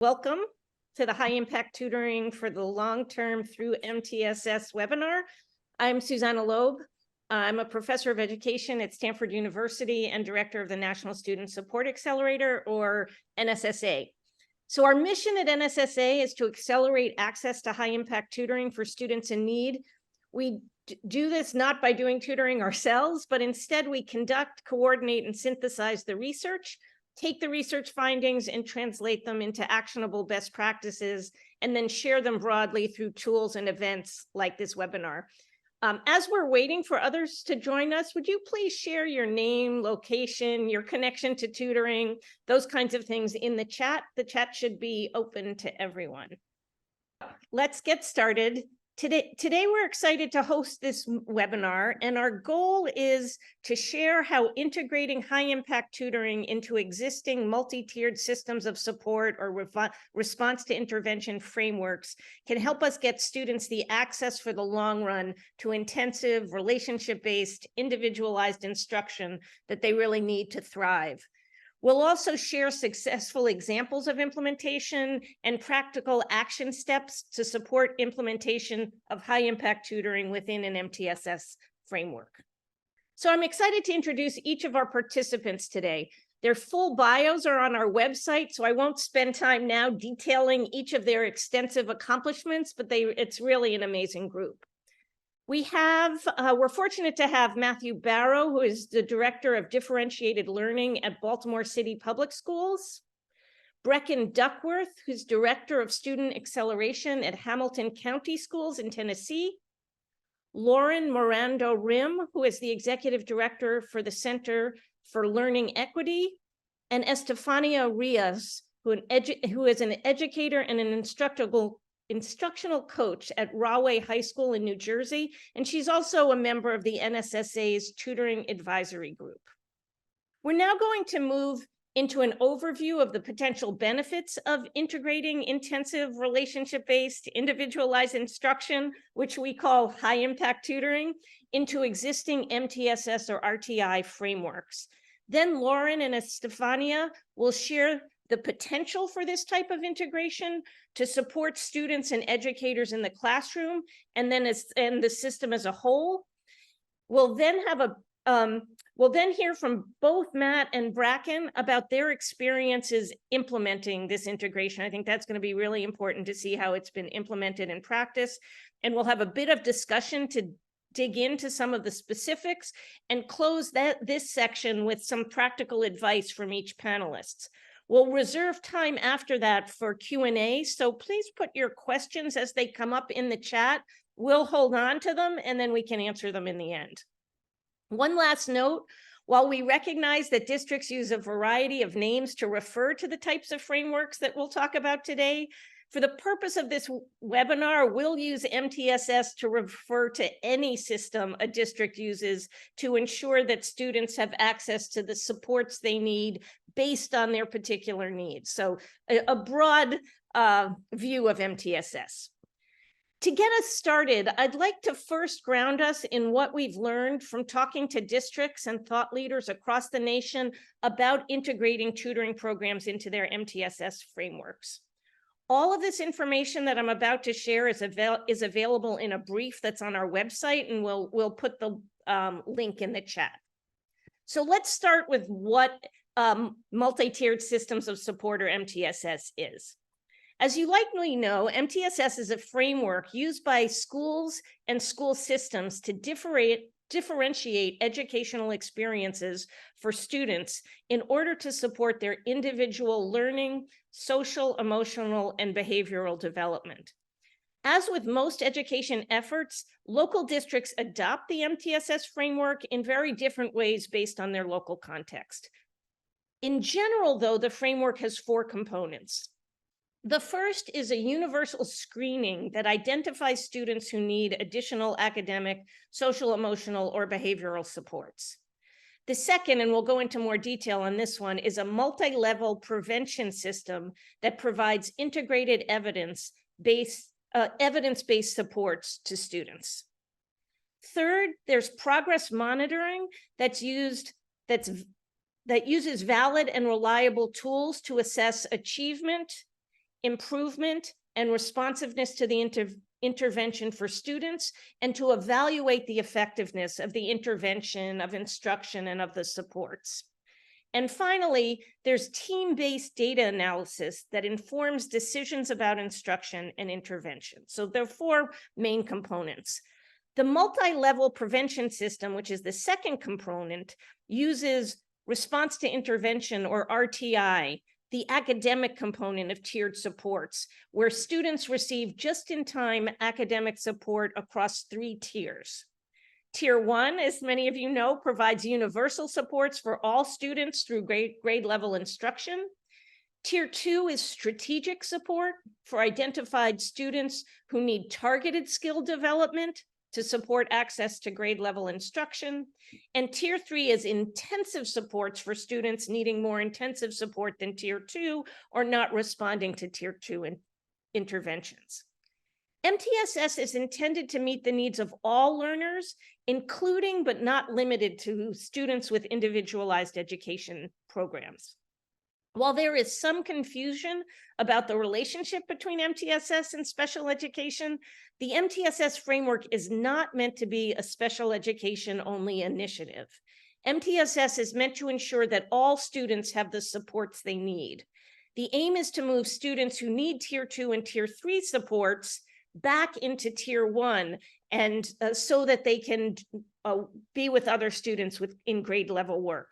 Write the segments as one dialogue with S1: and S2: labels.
S1: Welcome to the High Impact Tutoring for the Long-Term through MTSS webinar. I'm Susanna Loeb. I'm a professor of education at Stanford University and director of the National Student Support Accelerator, or NSSA. So our mission at NSSA is to accelerate access to high impact tutoring for students in need. We do this not by doing tutoring ourselves, but instead we conduct, coordinate, and synthesize the research, take the research findings and translate them into actionable best practices, and then share them broadly through tools and events like this webinar. As we're waiting for others to join us, would you please share your name, location, your connection to tutoring, those kinds of things in the chat? The chat should be open to everyone. Let's get started. Today we're excited to host this webinar, and our goal is to share how integrating high-impact tutoring into existing multi-tiered systems of support or response to intervention frameworks can help us get students the access for the long run to intensive, relationship-based, individualized instruction that they really need to thrive. We'll also share successful examples of implementation and practical action steps to support implementation of high-impact tutoring within an MTSS framework. So I'm excited to introduce each of our participants today. Their full bios are on our website, so I won't spend time now detailing each of their extensive accomplishments, but it's really an amazing group. We're fortunate to have Matthew Barrow, who is the Director of Differentiated Learning at Baltimore City Public Schools, Breckan Duckworth, who's Director of Student Acceleration at Hamilton County Schools in Tennessee, Lauren Miranda Rhim, who is the Executive Director for the Center for Learning Equity, and Estefania Rios, who is an educator and an instructional coach at Rahway High School in New Jersey, and she's also a member of the NSSA's Tutoring Advisory Group. We're now going to move into an overview of the potential benefits of integrating intensive relationship-based individualized instruction, which we call high-impact tutoring, into existing MTSS or RTI frameworks. Then Lauren and Estefania will share the potential for this type of integration to support students and educators in the classroom, and then the system as a whole. We'll then hear from both Matt and Breckan about their experiences implementing this integration. I think that's going to be really important to see how it's been implemented in practice, and we'll have a bit of discussion to dig into some of the specifics and close this section with some practical advice from each panelist. We'll reserve time after that for Q&A, so please put your questions as they come up in the chat. We'll hold on to them, and then we can answer them in the end. One last note, while we recognize that districts use a variety of names to refer to the types of frameworks that we'll talk about today, for the purpose of this webinar, we'll use MTSS to refer to any system a district uses to ensure that students have access to the supports they need based on their particular needs. So a broad view of MTSS. To get us started, I'd like to first ground us in what we've learned from talking to districts and thought leaders across the nation about integrating tutoring programs into their MTSS frameworks. All of this information that I'm about to share is available in a brief that's on our website, and we'll put the link in the chat. So let's start with what multi-tiered systems of support, or MTSS, is. As you likely know, MTSS is a framework used by schools and school systems to differentiate educational experiences for students in order to support their individual learning, social, emotional, and behavioral development. As with most education efforts, local districts adopt the MTSS framework in very different ways based on their local context. In general, though, the framework has 4 components. The first is a universal screening that identifies students who need additional academic, social, emotional, or behavioral supports. The second, and we'll go into more detail on this one, is a multi-level prevention system that provides integrated evidence-based supports to students. Third, there's progress monitoring that uses valid and reliable tools to assess achievement, improvement, and responsiveness to the intervention for students, and to evaluate the effectiveness of the intervention, of instruction, and of the supports. And finally, there's team-based data analysis that informs decisions about instruction and intervention. So there are four main components. The multi-level prevention system, which is the second component, uses response to intervention, or RTI, the academic component of tiered supports, where students receive just-in-time academic support across 3 tiers. Tier 1, as many of you know, provides universal supports for all students through grade level instruction. Tier 2 is strategic support for identified students who need targeted skill development to support access to grade level instruction. And Tier 3 is intensive supports for students needing more intensive support than Tier 2 or not responding to Tier 2 interventions. MTSS is intended to meet the needs of all learners, including but not limited to students with individualized education programs. While there is some confusion about the relationship between MTSS and special education, the MTSS framework is not meant to be a special education only initiative. MTSS is meant to ensure that all students have the supports they need. The aim is to move students who need Tier 2 and Tier 3 supports back into Tier 1, and so that they can be with other students in grade level work.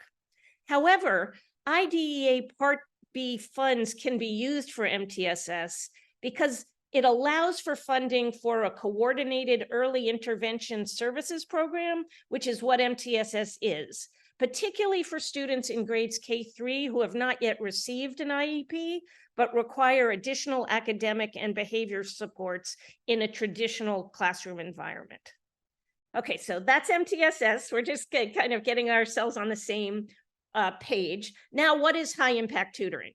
S1: However, IDEA Part B funds can be used for MTSS because it allows for funding for a coordinated early intervention services program, which is what MTSS is, particularly for students in grades K-3 who have not yet received an IEP, but require additional academic and behavior supports in a traditional classroom environment. Okay, so that's MTSS. We're just kind of getting ourselves on the same page. Now, what is high impact tutoring?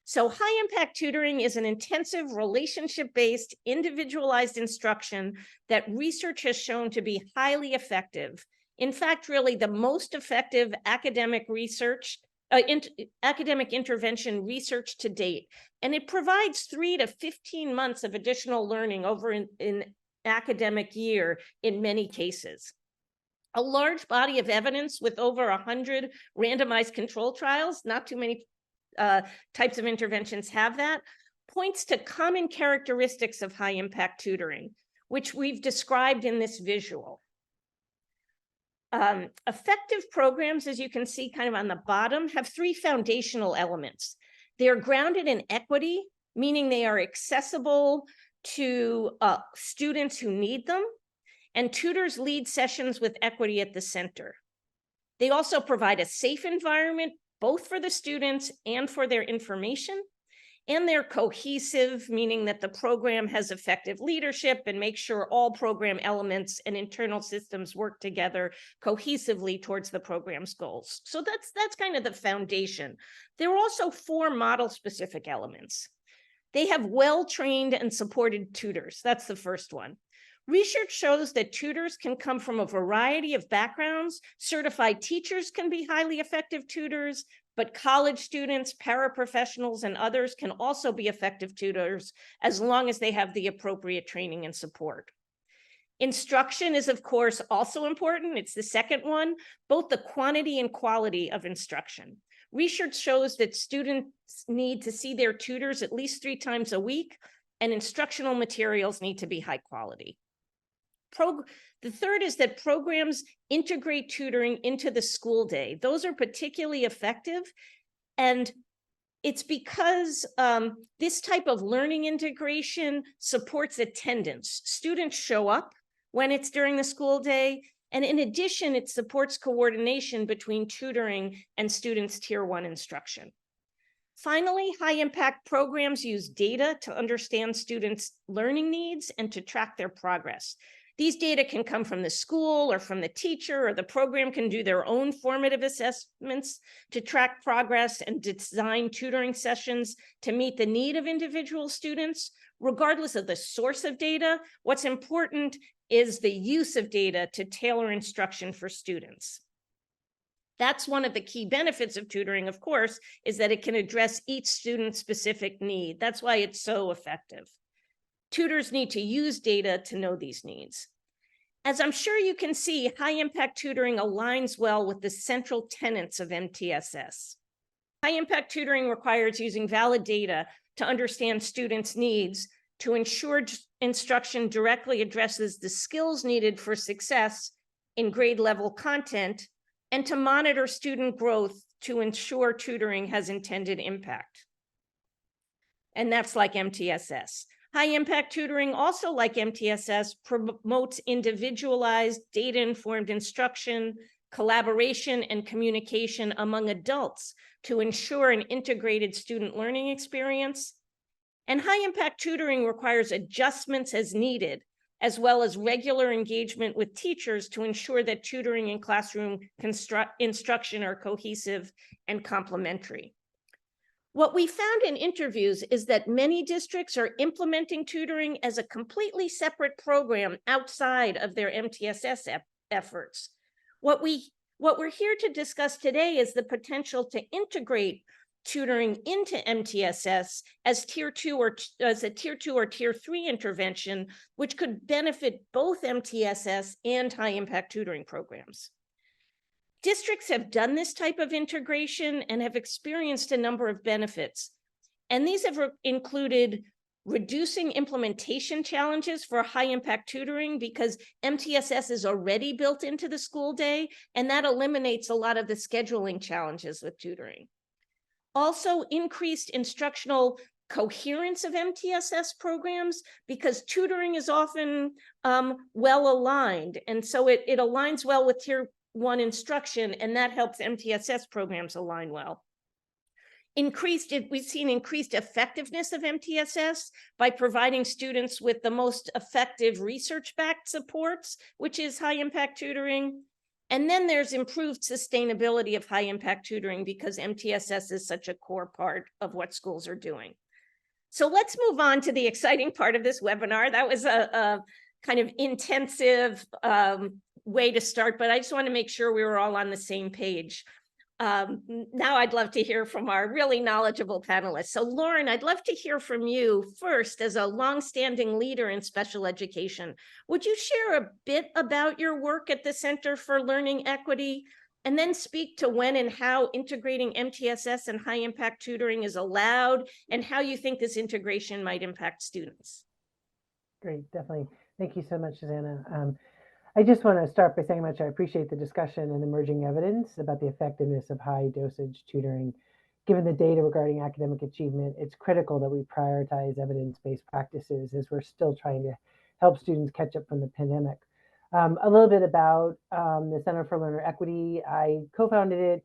S1: So high impact tutoring is an intensive relationship-based individualized instruction that research has shown to be highly effective. In fact, really the most effective academic research, academic intervention research to date. And it provides 3 to 15 months of additional learning over an academic year in many cases. A large body of evidence with over 100 randomized control trials, not too many types of interventions have that, points to common characteristics of high impact tutoring, which we've described in this visual. Effective programs, as you can see kind of on the bottom, have 3 foundational elements. They are grounded in equity, meaning they are accessible to students who need them, and tutors lead sessions with equity at the center. They also provide a safe environment, both for the students and for their information, and they're cohesive, meaning that the program has effective leadership and makes sure all program elements and internal systems work together cohesively towards the program's goals. So that's kind of the foundation. There are also 4 model-specific elements. They have well-trained and supported tutors. That's the first one. Research shows that tutors can come from a variety of backgrounds. Certified teachers can be highly effective tutors, but college students, paraprofessionals, and others can also be effective tutors as long as they have the appropriate training and support. Instruction is, of course, also important. It's the second one, both the quantity and quality of instruction. Research shows that students need to see their tutors at least 3 times a week, and instructional materials need to be high quality. The third is that programs integrate tutoring into the school day. Those are particularly effective, and it's because this type of learning integration supports attendance. Students show up when it's during the school day, and in addition, it supports coordination between tutoring and students' Tier 1 instruction. Finally, high-impact programs use data to understand students' learning needs and to track their progress. These data can come from the school or from the teacher, or the program can do their own formative assessments to track progress and design tutoring sessions to meet the need of individual students. Regardless of the source of data, what's important is the use of data to tailor instruction for students. That's one of the key benefits of tutoring, of course, is that it can address each student's specific need. That's why it's so effective. Tutors need to use data to know these needs. As I'm sure you can see, high-impact tutoring aligns well with the central tenets of MTSS. High-impact tutoring requires using valid data to understand students' needs, to ensure instruction directly addresses the skills needed for success in grade-level content, and to monitor student growth to ensure tutoring has intended impact. And that's like MTSS. High-impact tutoring, also like MTSS, promotes individualized, data-informed instruction, collaboration, and communication among adults to ensure an integrated student learning experience. And high-impact tutoring requires adjustments as needed, as well as regular engagement with teachers to ensure that tutoring and classroom instruction are cohesive and complementary. What we found in interviews is that many districts are implementing tutoring as a completely separate program outside of their MTSS efforts. What we're here to discuss today is the potential to integrate tutoring into MTSS as a tier 2 or tier 3 intervention, which could benefit both MTSS and high-impact tutoring programs. Districts have done this type of integration and have experienced a number of benefits. And these have included reducing implementation challenges for high-impact tutoring because MTSS is already built into the school day, and that eliminates a lot of the scheduling challenges with tutoring. Also, increased instructional coherence of MTSS programs because tutoring is often well aligned. And so it aligns well with tier 1 instruction, and that helps MTSS programs align well. We've seen increased effectiveness of MTSS by providing students with the most effective research-backed supports, which is high-impact tutoring. And then there's improved sustainability of high-impact tutoring because MTSS is such a core part of what schools are doing. So let's move on to the exciting part of this webinar. That was a kind of intensive way to start, but I just want to make sure we were all on the same page. Now I'd love to hear from our really knowledgeable panelists. So Lauren, I'd love to hear from you first as a longstanding leader in special education. Would you share a bit about your work at the Center for Learning Equity, and then speak to when and how integrating MTSS and high impact tutoring is allowed and how you think this integration might impact students?
S2: Great, definitely. Thank you so much, Susanna. I just want to start by saying how much I appreciate the discussion and emerging evidence about the effectiveness of high dosage tutoring. Given the data regarding academic achievement, it's critical that we prioritize evidence-based practices as we're still trying to help students catch up from the pandemic. A little bit about the Center for Learner Equity. I co-founded it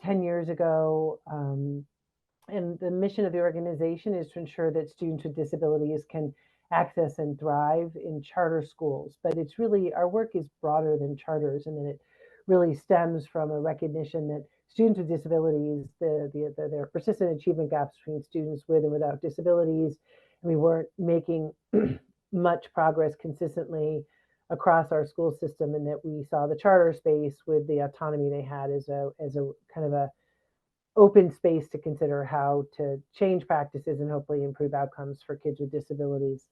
S2: 10 years ago, and the mission of the organization is to ensure that students with disabilities can access and thrive in charter schools. But it's really, our work is broader than charters, and that it really stems from a recognition that students with disabilities, there are persistent achievement gaps between students with and without disabilities, and we weren't making much progress consistently across our school system, and that we saw the charter space with the autonomy they had as a kind of a open space to consider how to change practices and hopefully improve outcomes for kids with disabilities.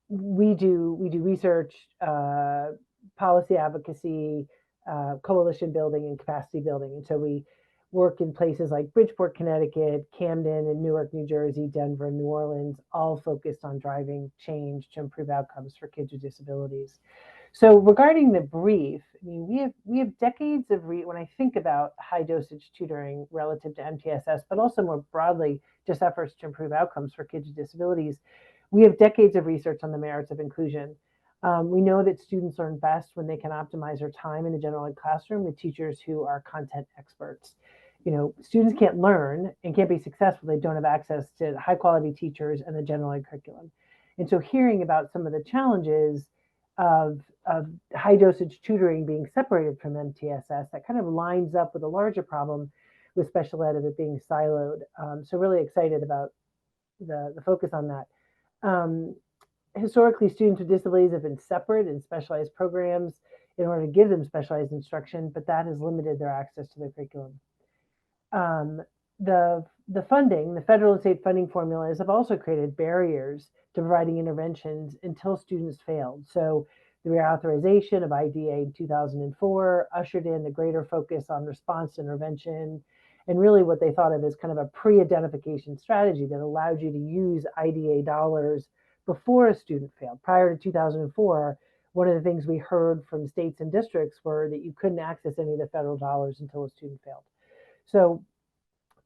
S2: We do research, policy advocacy, coalition building, and capacity building. And so we work in places like Bridgeport, Connecticut, Camden, and Newark, New Jersey, Denver, New Orleans, all focused on driving change to improve outcomes for kids with disabilities. So regarding the brief, I mean, we have decades of when I think about high dosage tutoring relative to MTSS, but also more broadly, just efforts to improve outcomes for kids with disabilities, we have decades of research on the merits of inclusion. We know that students learn best when they can optimize their time in the general ed classroom with teachers who are content experts. You know, students can't learn and can't be successful if they don't have access to high quality teachers and the general ed curriculum. And so hearing about some of the challenges of high dosage tutoring being separated from MTSS, that kind of lines up with a larger problem with special ed of it being siloed. So really excited about the focus on that. Historically, students with disabilities have been separate in specialized programs in order to give them specialized instruction, but that has limited their access to the curriculum. The funding, the federal and state funding formulas have also created barriers to providing interventions until students failed. So the reauthorization of IDA in 2004 ushered in a greater focus on response intervention, and really what they thought of as kind of a pre-identification strategy that allowed you to use IDA dollars before a student failed. Prior to 2004, one of the things we heard from states and districts were that you couldn't access any of the federal dollars until a student failed. So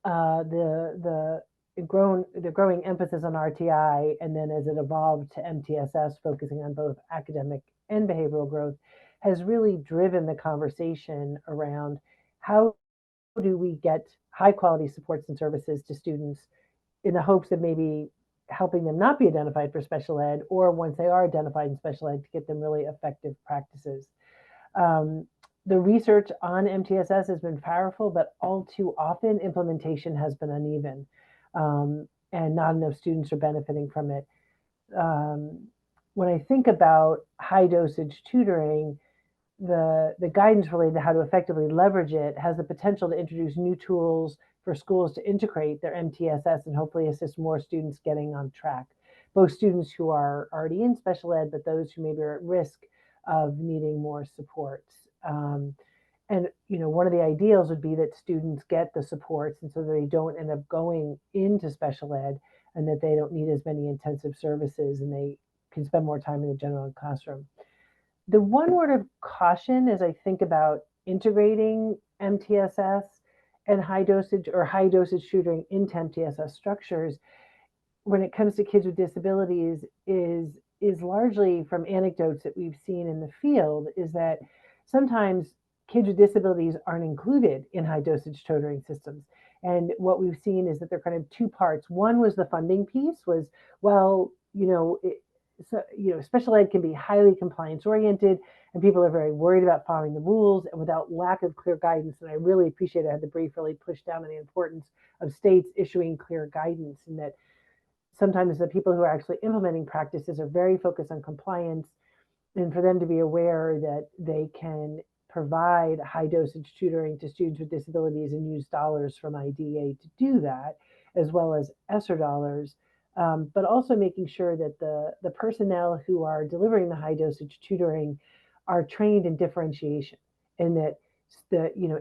S2: the growing emphasis on RTI, and then as it evolved to MTSS, focusing on both academic and behavioral growth, has really driven the conversation around how do we get high quality supports and services to students in the hopes of maybe helping them not be identified for special ed, or once they are identified in special ed, to get them really effective practices. The research on MTSS has been powerful, but all too often implementation has been uneven, and not enough students are benefiting from it. When I think about high dosage tutoring, the guidance related to how to effectively leverage it has the potential to introduce new tools for schools to integrate their MTSS and hopefully assist more students getting on track, both students who are already in special ed, but those who maybe are at risk of needing more supports. And one of the ideals would be that students get the supports, and so that they don't end up going into special ed, and that they don't need as many intensive services, and they can spend more time in the general ed classroom. The one word of caution as I think about integrating MTSS and high dosage tutoring into MTSS structures when it comes to kids with disabilities is largely from anecdotes that we've seen in the field, is that sometimes kids with disabilities aren't included in high dosage tutoring systems. And what we've seen is that they're kind of two parts. One was the funding piece was, well, special ed can be highly compliance oriented, and people are very worried about following the rules, and without lack of clear guidance. And I really appreciate I had the brief really push down on the importance of states issuing clear guidance, and that sometimes the people who are actually implementing practices are very focused on compliance, and for them to be aware that they can provide high dosage tutoring to students with disabilities and use dollars from IDA to do that, as well as ESSER dollars, but also making sure that the personnel who are delivering the high dosage tutoring are trained in differentiation, and that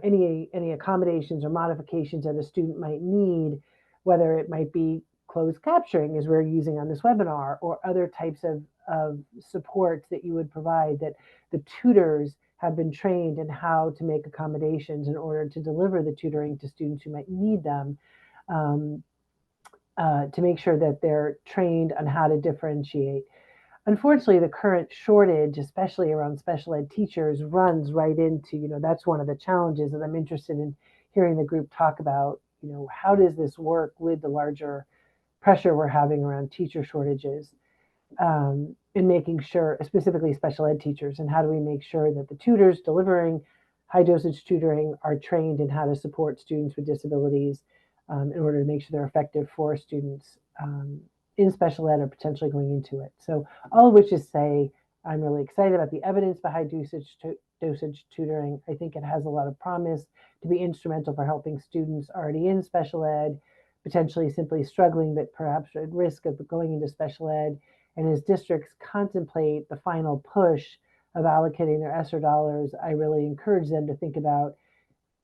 S2: any accommodations or modifications that a student might need, whether it might be closed capturing as we're using on this webinar, or other types of supports that you would provide, that the tutors have been trained in how to make accommodations in order to deliver the tutoring to students who might need them, to make sure that they're trained on how to differentiate. Unfortunately, the current shortage, especially around special ed teachers, runs right into, that's one of the challenges that I'm interested in hearing the group talk about. How does this work with the larger pressure we're having around teacher shortages, in making sure, specifically special ed teachers, and how do we make sure that the tutors delivering high dosage tutoring are trained in how to support students with disabilities, in order to make sure they're effective for students in special ed or potentially going into it. So all of which is say, I'm really excited about the evidence behind dosage tutoring. I think it has a lot of promise to be instrumental for helping students already in special ed, potentially simply struggling, but perhaps at risk of going into special ed. And as districts contemplate the final push of allocating their ESSER dollars, I really encourage them to think about,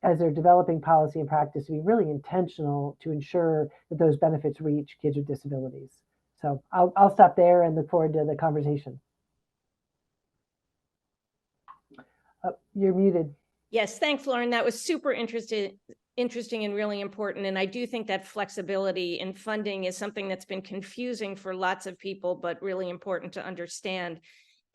S2: as they're developing policy and practice, to be really intentional to ensure that those benefits reach kids with disabilities. So I'll stop there and look forward to the conversation. You're muted.
S1: Yes, thanks, Lauren. That was super interesting and really important. And I do think that flexibility in funding is something that's been confusing for lots of people, but really important to understand.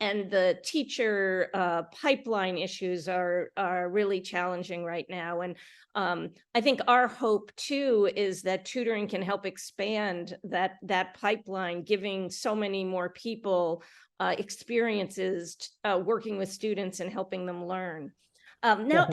S1: And the teacher pipeline issues are really challenging right now. And I think our hope too is that tutoring can help expand that pipeline, giving so many more people experiences working with students and helping them learn. Now,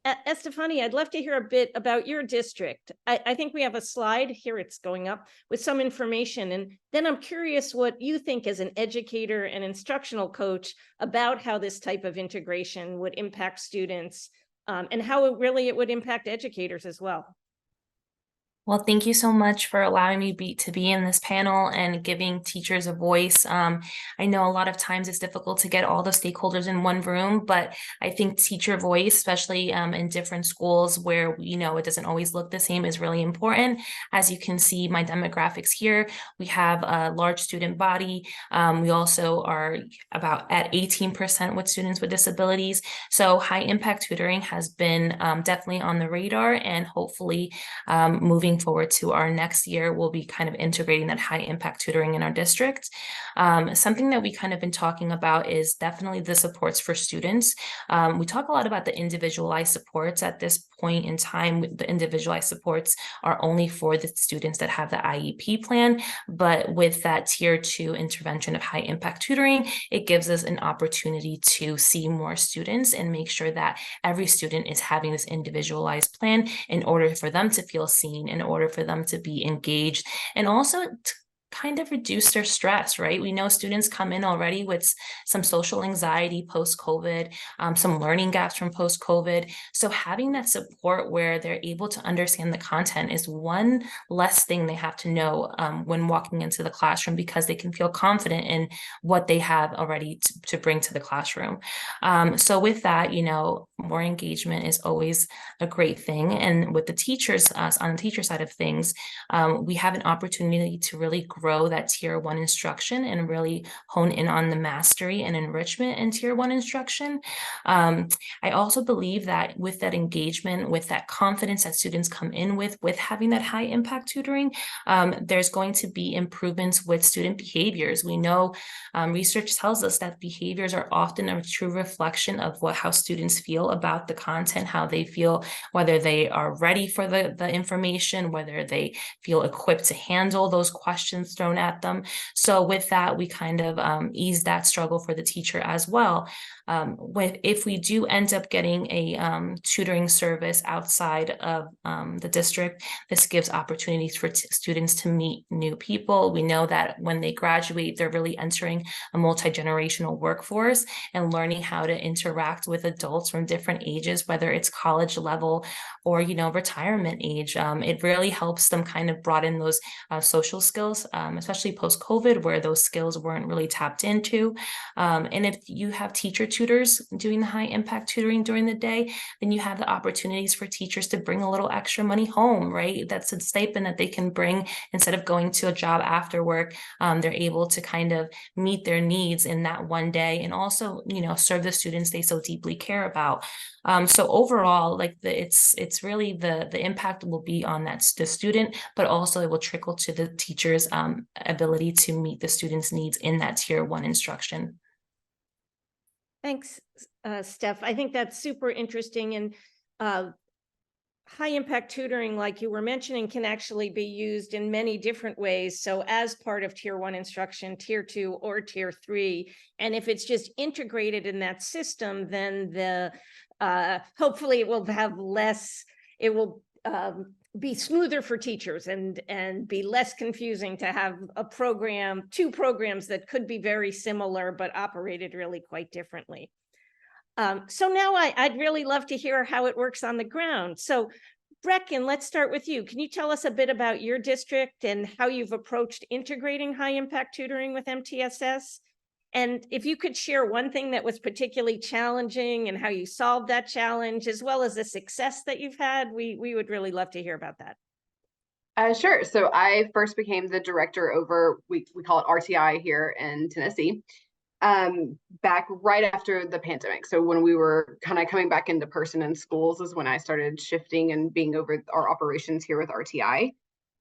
S1: Estefania, I'd love to hear a bit about your district. I think we have a slide here, it's going up, with some information. And then I'm curious what you think as an educator and instructional coach about how this type of integration would impact students, and how it would impact educators as well.
S3: Well, thank you so much for allowing me to be in this panel and giving teachers a voice. I know a lot of times it's difficult to get all the stakeholders in one room, but I think teacher voice, especially in different schools where, it doesn't always look the same, is really important. As you can see, my demographics here, we have a large student body. We also are about at 18% with students with disabilities. So high impact tutoring has been definitely on the radar, and hopefully moving forward to our next year, we'll be kind of integrating that high impact tutoring in our district. Something that we kind of been talking about is definitely the supports for students. We talk a lot about the individualized supports. At this point in time, the individualized supports are only for the students that have the IEP plan, but with that tier 2 intervention of high impact tutoring, it gives us an opportunity to see more students and make sure that every student is having this individualized plan in order for them to feel seen, in order for them to be engaged, and also to kind of reduce their stress, right? We know students come in already with some social anxiety post-COVID, some learning gaps from post-COVID. So having that support where they're able to understand the content is one less thing they have to know when walking into the classroom, because they can feel confident in what they have already to bring to the classroom. So with that, more engagement is always a great thing. And with the teachers, on the teacher side of things, we have an opportunity to really grow that tier 1 instruction and really hone in on the mastery and enrichment in tier 1 instruction. I also believe that with that engagement, with that confidence that students come in with having that high impact tutoring, there's going to be improvements with student behaviors. We know research tells us that behaviors are often a true reflection of how students feel about the content, how they feel, whether they are ready for the information, whether they feel equipped to handle those questions thrown at them. So with that, we kind of ease that struggle for the teacher as well. If we do end up getting a tutoring service outside of the district, this gives opportunities for students to meet new people. We know that when they graduate, they're really entering a multi-generational workforce and learning how to interact with adults from different ages, whether it's college level or, retirement age. It really helps them kind of broaden those social skills, especially post-COVID, where those skills weren't really tapped into. And if you have teacher tutors doing the high impact tutoring during the day, then you have the opportunities for teachers to bring a little extra money home, right? That's a stipend that they can bring instead of going to a job after work. They're able to kind of meet their needs in that one day, and also, serve the students they so deeply care about. So overall, it's really the impact will be on the student, but also it will trickle to the teacher's ability to meet the student's needs in that tier 1 instruction.
S1: Thanks, Steph. I think that's super interesting. And high impact tutoring, like you were mentioning, can actually be used in many different ways. So as part of tier 1 instruction, tier 2, or tier 3. And if it's just integrated in that system, then hopefully it will have less, it will be smoother for teachers and be less confusing to have two programs that could be very similar, but operated really quite differently. So now I'd really love to hear how it works on the ground. So Breckan, let's start with you. Can you tell us a bit about your district and how you've approached integrating high impact tutoring with MTSS? And if you could share one thing that was particularly challenging and how you solved that challenge, as well as the success that you've had, we would really love to hear about that.
S4: Sure. So I first became the director over, we call it RTI here in Tennessee, back right after the pandemic. So when we were kind of coming back into person in schools is when I started shifting and being over our operations here with RTI.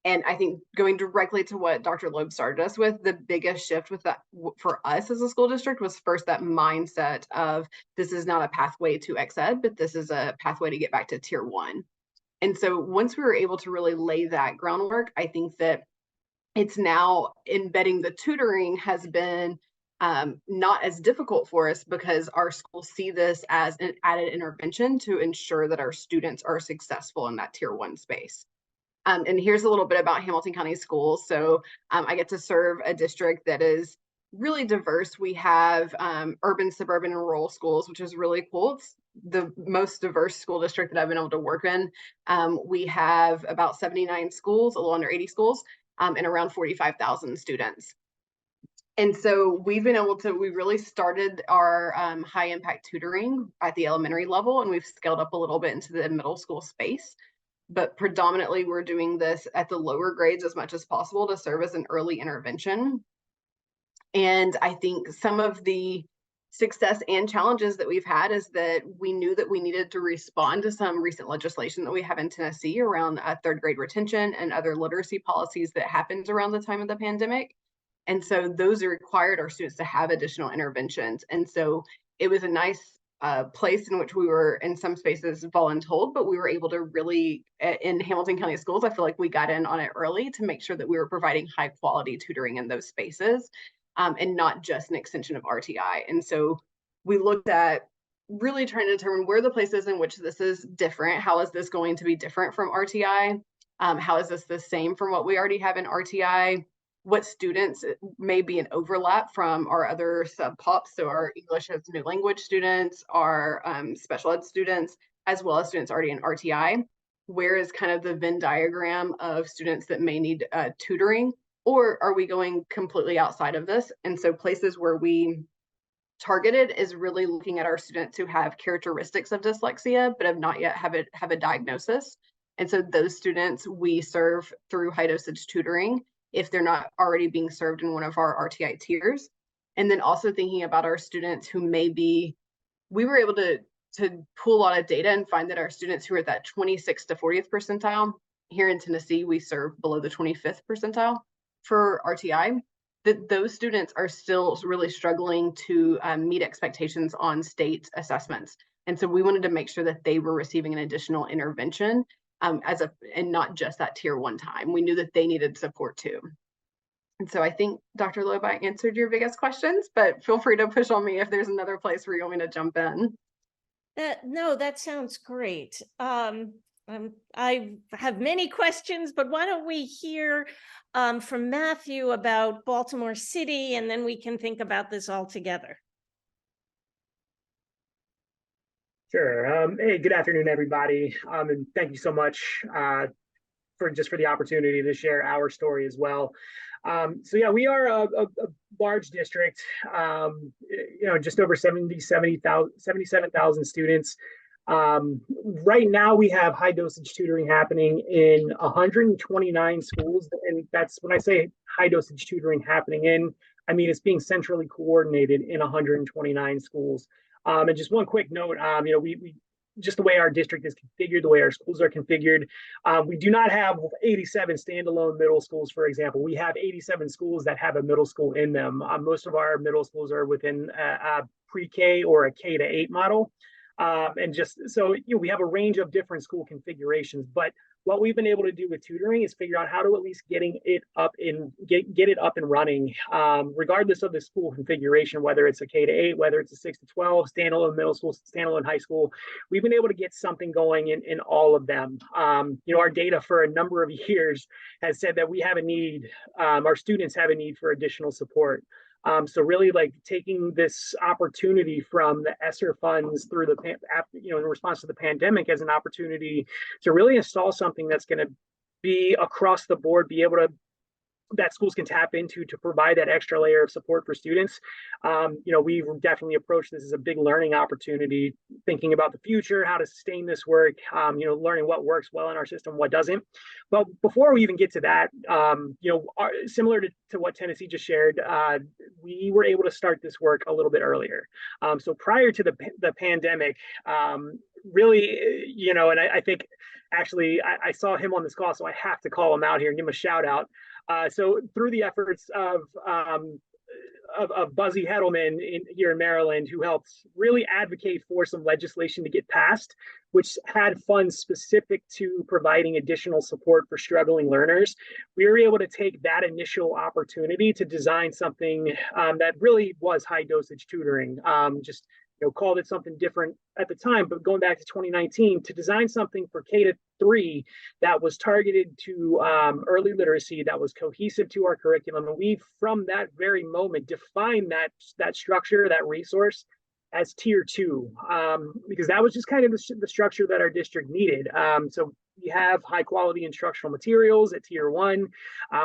S4: And I think going directly to what Dr. Loeb started us with, the biggest shift with that for us as a school district was first that mindset of this is not a pathway to XED, but this is a pathway to get back to tier 1. And so once we were able to really lay that groundwork, I think that it's now embedding the tutoring has been not as difficult for us because our schools see this as an added intervention to ensure that our students are successful in that tier 1 space. And here's a little bit about Hamilton County Schools. So I get to serve a district that is really diverse. We have urban, suburban, and rural schools, which is really cool. It's the most diverse school district that I've been able to work in. We have about 79 schools, a little under 80 schools, and around 45,000 students. And so we've been able to, we really started our high impact tutoring at the elementary level, and we've scaled up a little bit into the middle school space. But predominantly we're doing this at the lower grades as much as possible to serve as an early intervention. And I think some of the success and challenges that we've had is that we knew that we needed to respond to some recent legislation that we have in Tennessee around third grade retention and other literacy policies that happened around the time of the pandemic. And so those required our students to have additional interventions. And so it was a nice place in which we were in some spaces voluntold, but we were able to really, in Hamilton County Schools, I feel like we got in on it early to make sure that we were providing high quality tutoring in those spaces, and not just an extension of RTI. And so we looked at really trying to determine where the places in which this is different. How is this going to be different from RTI? How is this the same from what we already have in RTI? What students may be an overlap from our other sub-pops, so our English as new language students, our special ed students, as well as students already in RTI. Where is kind of the Venn diagram of students that may need tutoring, or are we going completely outside of this? And so places where we targeted is really looking at our students who have characteristics of dyslexia, but have not yet have a diagnosis. And so those students we serve through high dosage tutoring if they're not already being served in one of our RTI tiers. And then also thinking about our students who may be, we were able to pull a lot of data and find that our students who are at that 26th to 40th percentile, here in Tennessee, we serve below the 25th percentile for RTI, that those students are still really struggling to meet expectations on state assessments. And so we wanted to make sure that they were receiving an additional intervention and not just that tier 1 time. We knew that they needed support too. And so I think, Dr. Loeb, I answered your biggest questions, but feel free to push on me if there's another place where you want me to jump in.
S1: No, that sounds great. I have many questions, but why don't we hear from Matthew about Baltimore City, and then we can think about this all together.
S5: Sure. Hey, good afternoon, everybody. And thank you so much for the opportunity to share our story as well. So yeah, we are a large district, just over 77,000 students. Right now we have high dosage tutoring happening in 129 schools. And that's when I say high dosage tutoring happening in, I mean, it's being centrally coordinated in 129 schools. And just one quick note, we just the way our district is configured, the way our schools are configured, we do not have 87 standalone middle schools, for example. We have 87 schools that have a middle school in them. Most of our middle schools are within a pre-K or a K-8 model. And just so we have a range of different school configurations, but what we've been able to do with tutoring is figure out how to at least get it up and running, regardless of the school configuration, whether it's a K-8, whether it's a 6-12, standalone middle school, standalone high school. We've been able to get something going in all of them. Our data for a number of years has said that we have a need, our students have a need for additional support. So really like taking this opportunity from the ESSER funds through in response to the pandemic as an opportunity to really install something that's going to be across the board, be able to that schools can tap into to provide that extra layer of support for students. We've definitely approached this as a big learning opportunity, thinking about the future, how to sustain this work, learning what works well in our system, what doesn't. But before we even get to that, similar to what Tennessee just shared, we were able to start this work a little bit earlier. So prior to the pandemic, really, and I think actually I saw him on this call, so I have to call him out here and give him a shout out. So through the efforts of of Buzzy Heddleman here in Maryland, who helped really advocate for some legislation to get passed, which had funds specific to providing additional support for struggling learners. We were able to take that initial opportunity to design something that really was high dosage tutoring. Just called it something different at the time, but going back to 2019, to design something for K-3 that was targeted to early literacy, that was cohesive to our curriculum. And we, from that very moment, defined that structure, that resource, as tier 2, because that was just kind of the structure that our district needed. So we have high quality instructional materials at tier 1.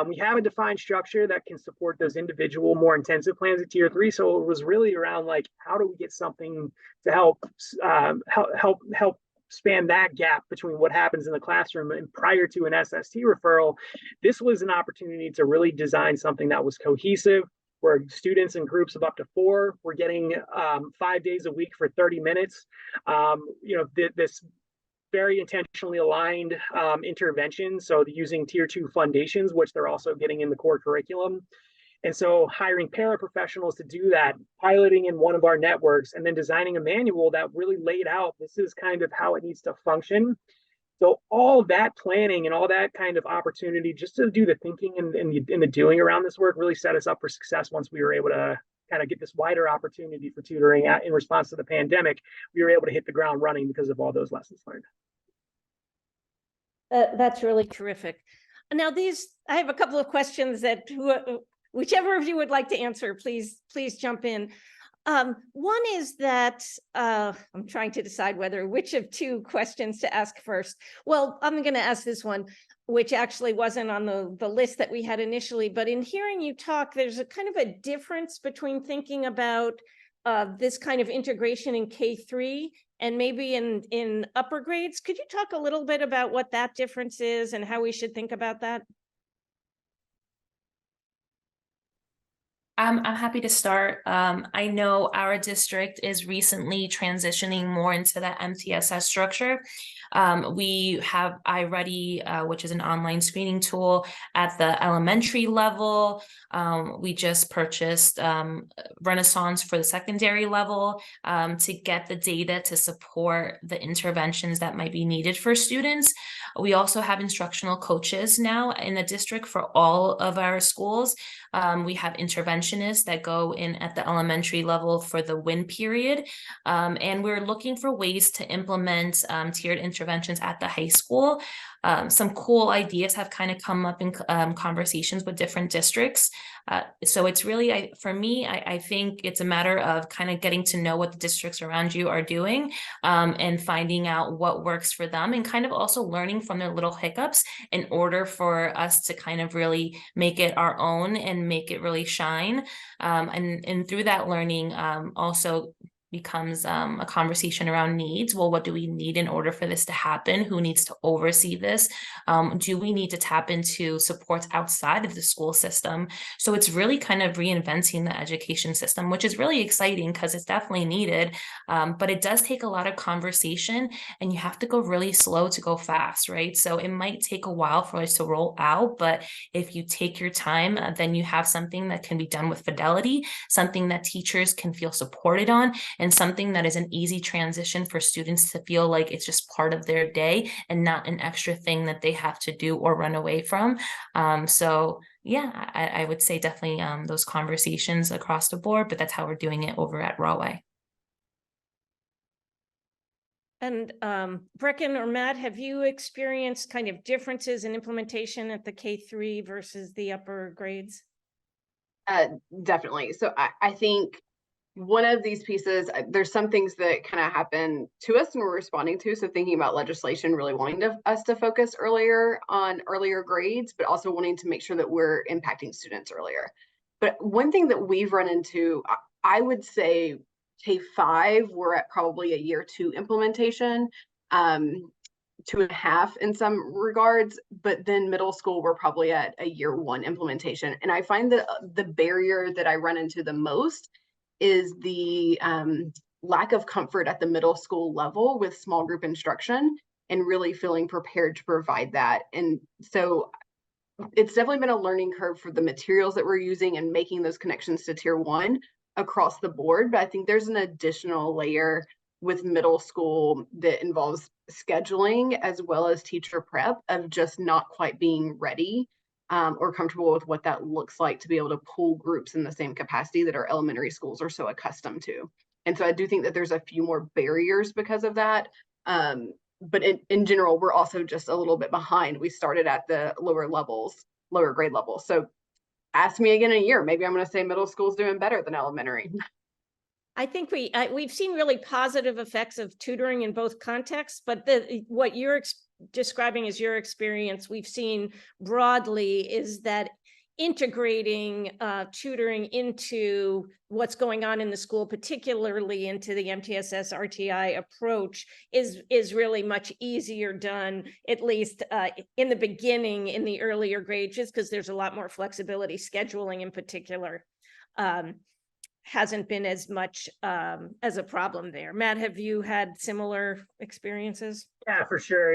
S5: We have a defined structure that can support those individual, more intensive plans at tier 3. So it was really around like, how do we get something to help span that gap between what happens in the classroom and prior to an SST referral. This was an opportunity to really design something that was cohesive, where students in groups of up to 4 were getting 5 days a week for 30 minutes. This very intentionally aligned intervention. So using tier 2 foundations, which they're also getting in the core curriculum. And so hiring paraprofessionals to do that, piloting in one of our networks, and then designing a manual that really laid out, this is kind of how it needs to function. So all that planning and all that kind of opportunity just to do the thinking and the doing around this work really set us up for success once we were able to kind of get this wider opportunity for tutoring in response to the pandemic. We were able to hit the ground running because of all those lessons learned.
S1: That's really terrific. Now I have a couple of questions that whichever of you would like to answer, please jump in. One is that I'm trying to decide which of 2 questions to ask first. Well, I'm going to ask this one, which actually wasn't on the list that we had initially, but in hearing you talk, there's a kind of a difference between thinking about this kind of integration in K-3 and maybe in upper grades. Could you talk a little bit about what that difference is and how we should think about that?
S3: I'm happy to start. I know our district is recently transitioning more into that MTSS structure. We have iReady, which is an online screening tool at the elementary level. We just purchased Renaissance for the secondary level to get the data to support the interventions that might be needed for students. We also have instructional coaches now in the district for all of our schools. We have interventionists that go in at the elementary level for the WIN period. And we're looking for ways to implement tiered interventions at the high school. Some cool ideas have kind of come up in conversations with different districts. So it's really, for me, I think it's a matter of kind of getting to know what the districts around you are doing and finding out what works for them, and kind of also learning from their little hiccups in order for us to kind of really make it our own and make it really shine. And through that learning also becomes a conversation around needs. Well, what do we need in order for this to happen? Who needs to oversee this? Do we need to tap into supports outside of the school system? So it's really kind of reinventing the education system, which is really exciting because it's definitely needed. But it does take a lot of conversation, and you have to go really slow to go fast, right? So it might take a while for us to roll out, but if you take your time, then you have something that can be done with fidelity, something that teachers can feel supported on, and something that is an easy transition for students to feel like it's just part of their day and not an extra thing that they have to do or run away from. So yeah, I would say definitely those conversations across the board, but that's how we're doing it over at Rahway.
S1: And Breckan or Matt, have you experienced kind of differences in implementation at the K-3 versus the upper grades?
S4: Definitely. So I think one of these pieces, there's some things that kind of happen to us and we're responding to. So thinking about legislation, really wanting us to focus earlier on earlier grades, but also wanting to make sure that we're impacting students earlier. But one thing that we've run into, I would say K-5, we're at probably a year 2 implementation, 2.5 in some regards, but then middle school, we're probably at a year 1 implementation. And I find that the barrier that I run into the most is the lack of comfort at the middle school level with small group instruction and really feeling prepared to provide that. And so it's definitely been a learning curve for the materials that we're using and making those connections to tier 1 across the board. But I think there's an additional layer with middle school that involves scheduling as well as teacher prep of just not quite being ready or comfortable with what that looks like to be able to pull groups in the same capacity that our elementary schools are so accustomed to. And so I do think that there's a few more barriers because of that. But in general, we're also just a little bit behind. We started at the lower grade levels. So ask me again in a year, maybe I'm going to say middle school's doing better than elementary.
S1: I think we've seen really positive effects of tutoring in both contexts, but what you're describing as your experience, we've seen broadly is that integrating tutoring into what's going on in the school, particularly into the MTSS RTI approach, is really much easier done, at least in the beginning, in the earlier grades, just because there's a lot more flexibility. Scheduling in particular hasn't been as much as a problem there. Matt, have you had similar experiences?
S5: Yeah, for sure.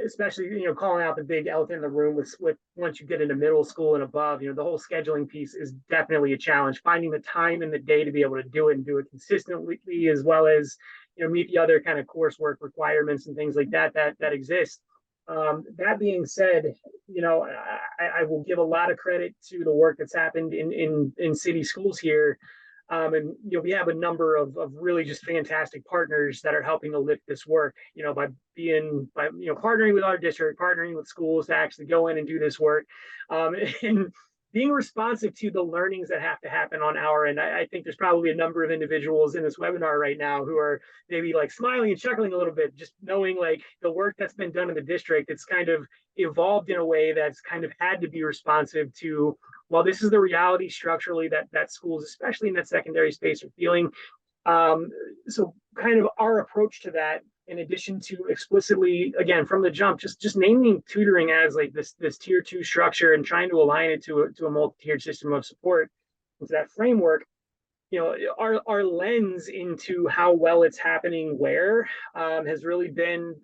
S5: Especially, calling out the big elephant in the room with once you get into middle school and above, the whole scheduling piece is definitely a challenge. Finding the time in the day to be able to do it and do it consistently, as well as, meet the other kind of coursework requirements and things like that exist. That being said, I will give a lot of credit to the work that's happened in city schools here. And we have a number of really just fantastic partners that are helping to lift this work, by partnering with our district, partnering with schools to actually go in and do this work, and being responsive to the learnings that have to happen on our end. I think there's probably a number of individuals in this webinar right now who are maybe like smiling and chuckling a little bit, just knowing like the work that's been done in the district. It's kind of evolved in a way that's kind of had to be responsive to, well, this is the reality structurally that schools, especially in that secondary space, are feeling. So kind of our approach to that, in addition to explicitly, again, from the jump, just naming tutoring as like this tier 2 structure and trying to align it to a multi-tiered system of support into that framework, our lens into how well it's happening where has really been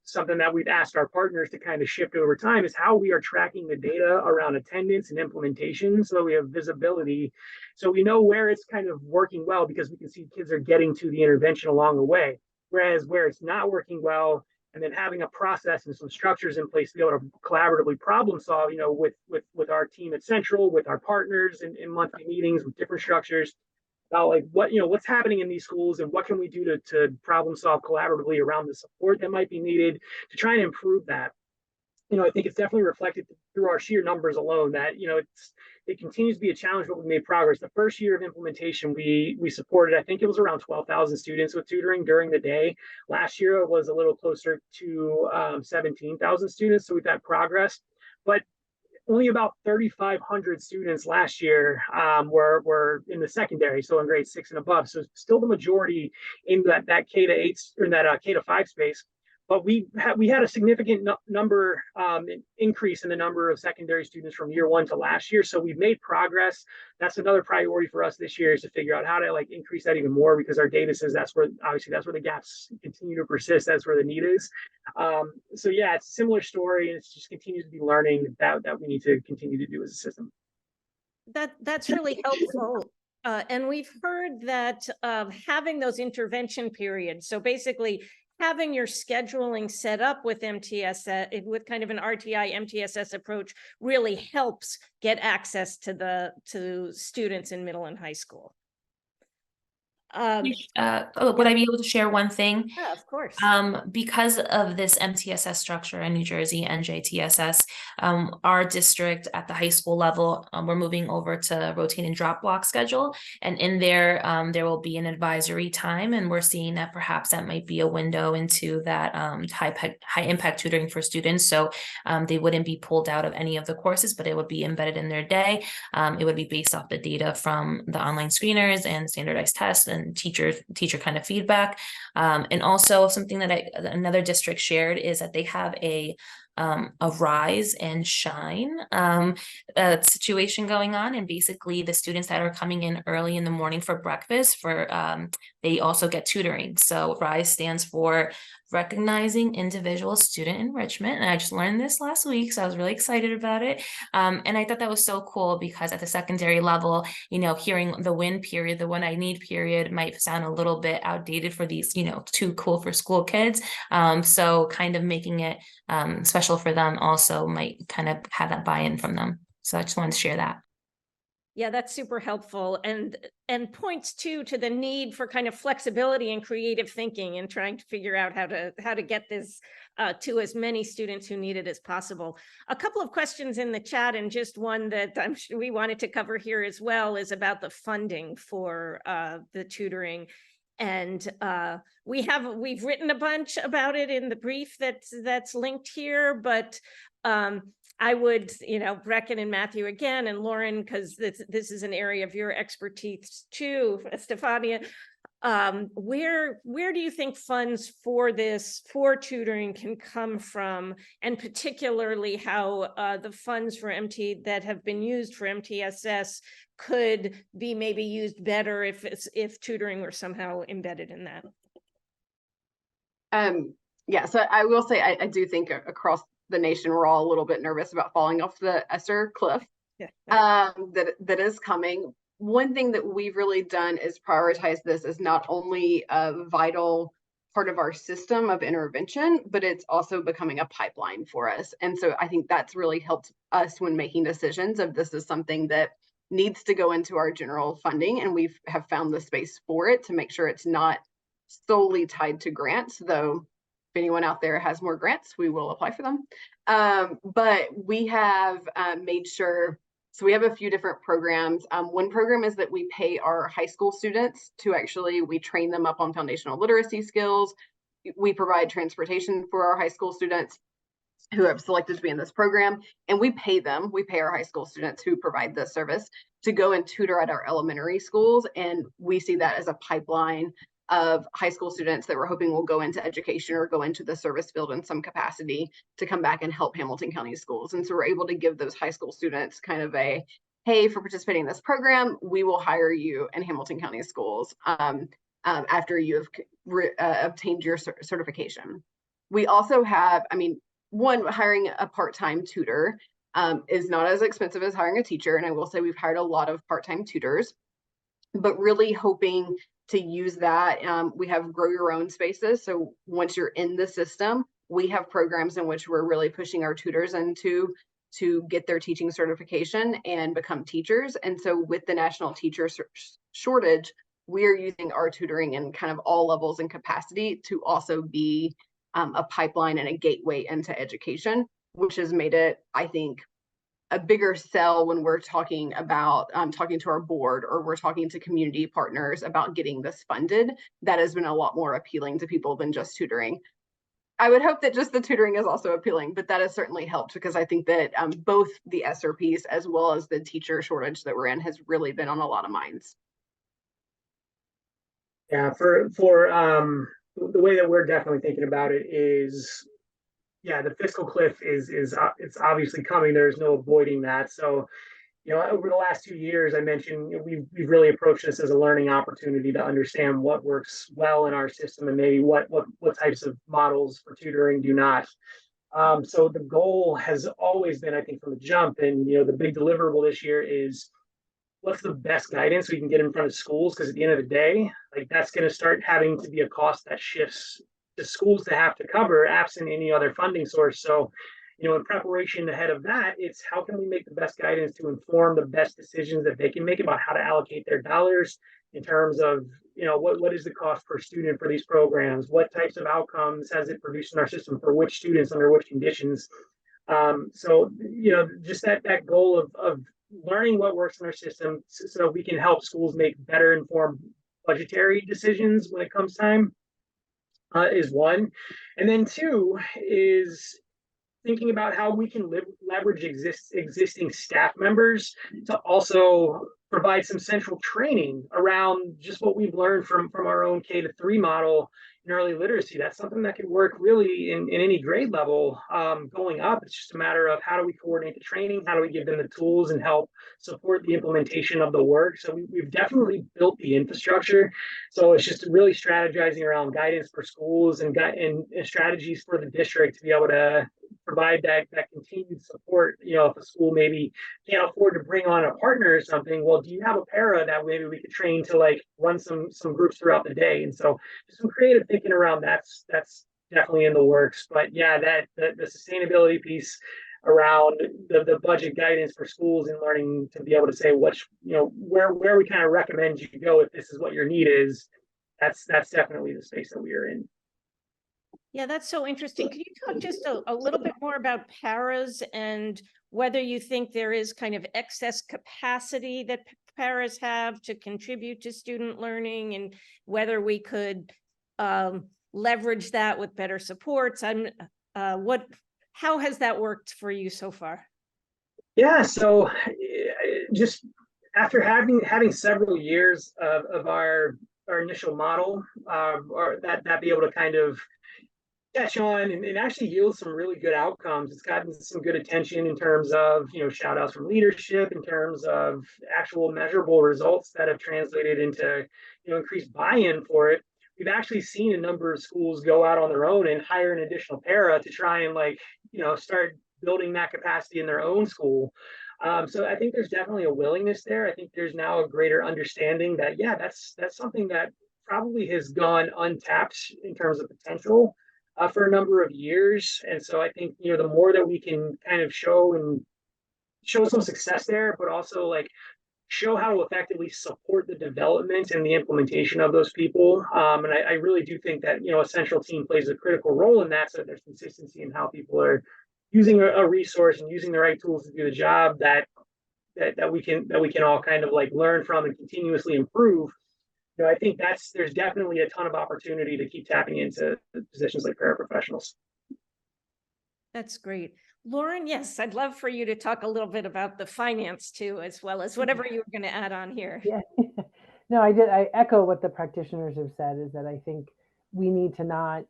S5: something that we've asked our partners to kind of shift over time, is how we are tracking the data around attendance and implementation, so we have visibility, so we know where it's kind of working well, because we can see kids are getting to the intervention along the way. Whereas where it's not working well, and then having a process and some structures in place to be able to collaboratively problem solve, with our team at Central, with our partners in monthly meetings with different structures, about like what's happening in these schools and what can we do to problem solve collaboratively around the support that might be needed to try and improve that. I think it's definitely reflected through our sheer numbers alone that, it continues to be a challenge, but we made progress. The first year of implementation, we supported, I think it was around 12,000 students with tutoring during the day. Last year, it was a little closer to 17,000 students. So we've had progress, but only about 3,500 students last year were in the secondary, so in grade 6 and above. So still the majority in that K-8 or that K-5 space. But we had a significant number increase in the number of secondary students from year 1 to last year. So we've made progress. That's another priority for us this year, is to figure out how to increase that even more, because our data says that's where the gaps continue to persist. That's where the need is. So yeah, it's a similar story, and it just continues to be learning that we need to continue to do as a system.
S1: That's really helpful. And we've heard that having those intervention periods, so basically having your scheduling set up with MTSS, with kind of an RTI MTSS approach, really helps get access to students in middle and high school.
S3: Would I be able to share one thing?
S1: Yeah, of course.
S3: Because of this MTSS structure in New Jersey, NJTSS, our district at the high school level, we're moving over to rotating drop block schedule. And in there, there will be an advisory time. And we're seeing that perhaps that might be a window into that high impact tutoring for students. So they wouldn't be pulled out of any of the courses, but it would be embedded in their day. It would be based off the data from the online screeners and standardized tests and teacher kind of feedback. And also something that another district shared is that they have a a rise and shine situation going on. And basically the students that are coming in early in the morning for breakfast, they also get tutoring. So RISE stands for Recognizing Individual Student Enrichment. And I just learned this last week, so I was really excited about it. And I thought that was so cool because at the secondary level, you know, hearing the WIN period, the When I Need period might sound a little bit outdated for these, you know, too cool for school kids. So kind of making it special for them also might kind of have that buy-in from them. So I just wanted to share that.
S1: Yeah, that's super helpful, and points to the need for kind of flexibility and creative thinking and trying to figure out how to get this to as many students who need it as possible. A couple of questions in the chat, and just one that I'm sure we wanted to cover here as well is about the funding for the tutoring. And we've written a bunch about it in the brief that's linked here, but I would, you know, Breckan and Matthew again, and Lauren, because this is an area of your expertise too, Estefania. Where do you think funds for tutoring can come from, and particularly how the funds for that have been used for MTSS could be maybe used better if tutoring were somehow embedded in that?
S4: Yeah, so I will say I do think across the nation we're all a little bit nervous about falling off the ESSER cliff.
S1: Yeah.
S4: That is coming. One thing that we've really done is prioritize this as not only a vital part of our system of intervention, but it's also becoming a pipeline for us. And so I think that's really helped us when making decisions of this is something that needs to go into our general funding, and we have found the space for it to make sure it's not solely tied to grants, though if anyone out there has more grants, we will apply for them. But we have made sure, so we have a few different programs. One program is that we pay our high school students we train them up on foundational literacy skills. We provide transportation for our high school students who have selected to be in this program, and we pay our high school students who provide this service to go and tutor at our elementary schools. And we see that as a pipeline of high school students that we're hoping will go into education or go into the service field in some capacity to come back and help Hamilton County schools. And so we're able to give those high school students kind of a, hey, for participating in this program, we will hire you in Hamilton County schools after you have obtained your certification. We also have, hiring a part-time tutor is not as expensive as hiring a teacher. And I will say we've hired a lot of part-time tutors, but really hoping to use that. We have grow your own spaces. So once you're in the system, we have programs in which we're really pushing our tutors into to get their teaching certification and become teachers. And so with the national teacher shortage, we're using our tutoring in kind of all levels and capacity to also be a pipeline and a gateway into education, which has made it, I think, a bigger sell when we're talking about talking to our board or we're talking to community partners about getting this funded. That has been a lot more appealing to people than just tutoring. I would hope that just the tutoring is also appealing, but that has certainly helped because I think that both the ESSER piece as well as the teacher shortage that we're in has really been on a lot of minds.
S5: Yeah, for the way that we're definitely thinking about it is, yeah, the fiscal cliff is it's obviously coming. There's no avoiding that. So, you know, over the last 2 years, I mentioned we've really approached this as a learning opportunity to understand what works well in our system and maybe what types of models for tutoring do not. So the goal has always been, I think, from the jump, and you know, the big deliverable this year is what's the best guidance we can get in front of schools, because at the end of the day, like that's going to start having to be a cost that shifts to schools to have to cover absent any other funding source. So, you know, in preparation ahead of that, it's how can we make the best guidance to inform the best decisions that they can make about how to allocate their dollars in terms of, you know, what is the cost per student for these programs? What types of outcomes has it produced in our system for which students under which conditions? So, you know, just that goal of learning what works in our system so we can help schools make better informed budgetary decisions when it comes time is one. And then two is thinking about how we can leverage existing staff members to also provide some central training around just what we've learned from our own K-3 model in early literacy. That's something that could work really in any grade level going up. It's just a matter of how do we coordinate the training, how do we give them the tools and help support the implementation of the work. So we've definitely built the infrastructure. So it's just really strategizing around guidance for schools and strategies for the district to be able to provide that continued support. You know, if a school maybe can't afford to bring on a partner or something, well, do you have a para that maybe we could train to like run some groups throughout the day? And so some creative thinking around that's definitely in the works. But yeah, that the sustainability piece around the budget guidance for schools and learning to be able to say which, you know, where we kind of recommend you go if this is what your need is, that's definitely the space that we are in.
S1: Yeah, that's so interesting. Could you talk just a little bit more about paras and whether you think there is kind of excess capacity that paras have to contribute to student learning, and whether we could leverage that with better supports? How has that worked for you so far?
S5: Yeah, so just after having several years of our initial model, or that be able to kind of catch on and actually yield some really good outcomes. It's gotten some good attention in terms of, you know, shout outs from leadership, in terms of actual measurable results that have translated into, you know, increased buy-in for it. We've actually seen a number of schools go out on their own and hire an additional para to try and, like, you know, start building that capacity in their own school. So I think there's definitely a willingness there. I think there's now a greater understanding that, yeah, that's something that probably has gone untapped in terms of potential for a number of years. And so I think, you know, the more that we can kind of show some success there, but also like show how to effectively support the development and the implementation of those people. And I really do think that, you know, a central team plays a critical role in that, so there's consistency in how people are using a resource and using the right tools to do the job that we can all kind of like learn from and continuously improve. You know, I think there's definitely a ton of opportunity to keep tapping into positions like paraprofessionals.
S1: That's great. Lauren, yes, I'd love for you to talk a little bit about the finance too, as well as whatever you were going to add on here.
S2: Yeah. No, I echo what the practitioners have said, is that I think we need to not,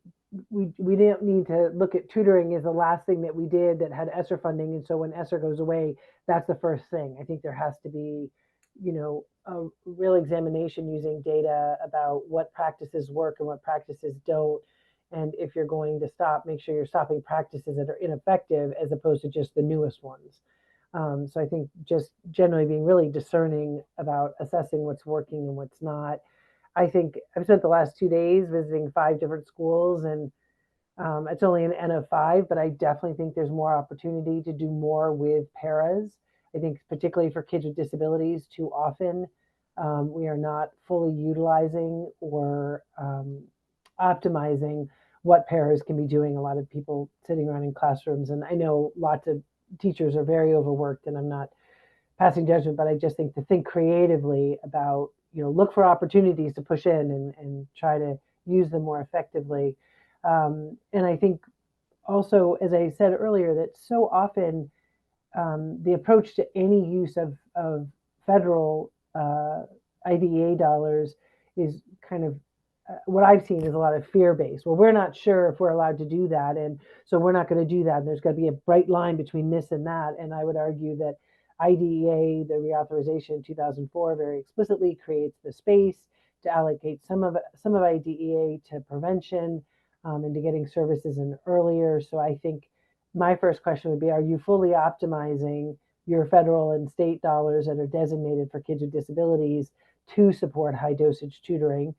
S2: we didn't need to look at tutoring as the last thing that we did that had ESSER funding. And so when ESSER goes away, that's the first thing. I think there has to be, you know, a real examination using data about what practices work and what practices don't. And if you're going to stop, make sure you're stopping practices that are ineffective as opposed to just the newest ones. So I think just generally being really discerning about assessing what's working and what's not. I think I've spent the last 2 days visiting 5 different schools, and it's only an N of 5, but I definitely think there's more opportunity to do more with paras. I think particularly for kids with disabilities, too often we are not fully utilizing or optimizing what paras can be doing. A lot of people sitting around in classrooms, and I know lots of teachers are very overworked, and I'm not passing judgment, but I just think to think creatively about, you know, look for opportunities to push in and try to use them more effectively. And I think also, as I said earlier, that so often the approach to any use of federal IDEA dollars is kind of what I've seen is a lot of fear-based. Well, we're not sure if we're allowed to do that, and so we're not going to do that. And there's got to be a bright line between this and that. And I would argue that IDEA, the reauthorization in 2004, very explicitly creates the space to allocate some of IDEA to prevention and to getting services in earlier. So I think my first question would be, are you fully optimizing your federal and state dollars that are designated for kids with disabilities to support high dosage tutoring?